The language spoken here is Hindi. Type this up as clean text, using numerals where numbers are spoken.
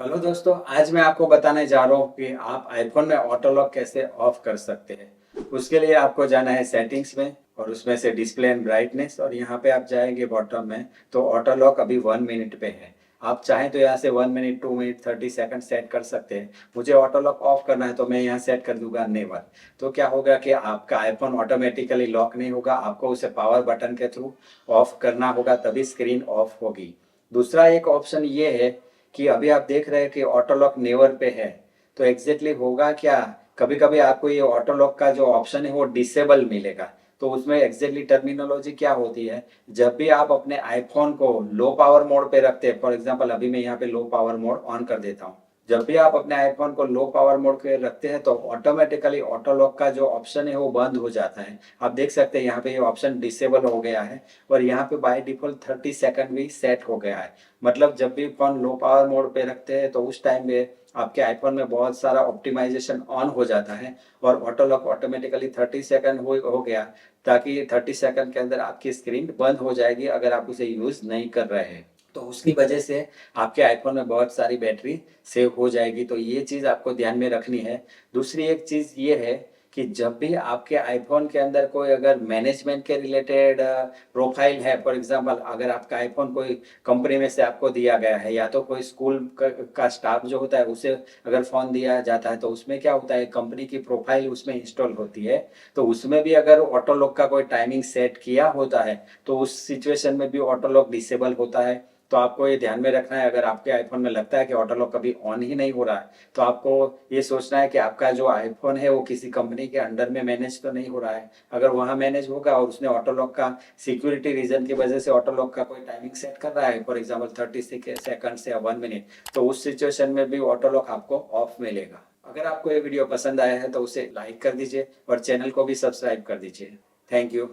हेलो दोस्तों, आज मैं आपको बताने जा रहा हूँ कि आप आईफोन में ऑटो लॉक कैसे ऑफ कर सकते हैं। उसके लिए आपको जाना है सेटिंग्स में और उसमें से डिस्प्ले एंड ब्राइटनेस और यहाँ पे आप जाएंगे बॉटम में तो ऑटो लॉक अभी 1 मिनट पे है। आप चाहें तो यहाँ से 1 मिनट 2 मिनट 30 सेकंड सेट कर सकते हैं। मुझे ऑटो लॉक ऑफ करना है तो मैं यहाँ सेट कर दूंगा नेवर। तो क्या होगा कि आपका आईफोन ऑटोमेटिकली लॉक नहीं होगा, आपको उसे पावर बटन के थ्रू ऑफ करना होगा तभी स्क्रीन ऑफ होगी। दूसरा एक ऑप्शन ये है कि अभी आप देख रहे हैं कि ऑटो लॉक नेवर पे है। तो एग्जैक्टली होगा क्या, कभी कभी आपको ये ऑटो लॉक का जो ऑप्शन है वो डिसेबल मिलेगा। तो उसमें एग्जैक्टली टर्मिनोलॉजी क्या होती है, जब भी आप अपने आईफोन को लो पावर मोड पे रखते हैं, फॉर एग्जांपल अभी मैं यहाँ पे लो पावर मोड ऑन कर देता हूँ। जब भी आप अपने आईफोन को लो पावर मोड पे रखते हैं तो ऑटोमेटिकली ऑटो लॉक का जो ऑप्शन है वो बंद हो जाता है। आप देख सकते हैं यहाँ पे ये ऑप्शन डिसेबल हो गया है और यहाँ पे बाय डिफॉल्ट 30 सेकंड भी सेट हो गया है। मतलब जब भी फोन लो पावर मोड पे रखते हैं तो उस टाइम पे आपके आईफोन में बहुत सारा ऑप्टिमाइजेशन ऑन हो जाता है और ऑटो लॉक ऑटोमेटिकली 30 सेकंड हो गया, ताकि 30 सेकंड के अंदर आपकी स्क्रीन बंद हो जाएगी अगर आप उसे यूज नहीं कर रहे हैं। तो उसकी वजह से आपके आईफोन में बहुत सारी बैटरी सेव हो जाएगी। तो ये चीज़ आपको ध्यान में रखनी है। दूसरी एक चीज़ ये है कि जब भी आपके आईफोन के अंदर कोई अगर मैनेजमेंट के रिलेटेड प्रोफाइल है, फॉर एग्जांपल अगर आपका आईफोन कोई कंपनी में से आपको दिया गया है या तो कोई स्कूल का स्टाफ जो होता है उसे अगर फ़ोन दिया जाता है तो उसमें क्या होता है, कंपनी की प्रोफाइल उसमें इंस्टॉल होती है। तो उसमें भी अगर ऑटो लॉक का कोई टाइमिंग सेट किया होता है तो उस सिचुएशन में भी ऑटो लॉक डिसेबल होता है। तो आपको ये ध्यान में रखना है, अगर आपके आईफोन में लगता है कि ऑटो लॉक कभी ऑन ही नहीं हो रहा है तो आपको ये सोचना है कि आपका जो आईफोन है वो किसी कंपनी के अंडर में मैनेज तो नहीं हो रहा है। अगर वहाँ मैनेज होगा और उसने ऑटो लॉक का सिक्योरिटी रीजन की वजह से ऑटो लॉक का कोई टाइमिंग सेट कर रहा है, फॉर एग्जाम्पल 30 सेकंड या 1 मिनट, तो उस सिचुएशन में भी ऑटो लॉक आपको ऑफ मिलेगा। अगर आपको ये वीडियो पसंद आया है तो उसे लाइक कर दीजिए और चैनल को भी सब्सक्राइब कर दीजिए। Thank you.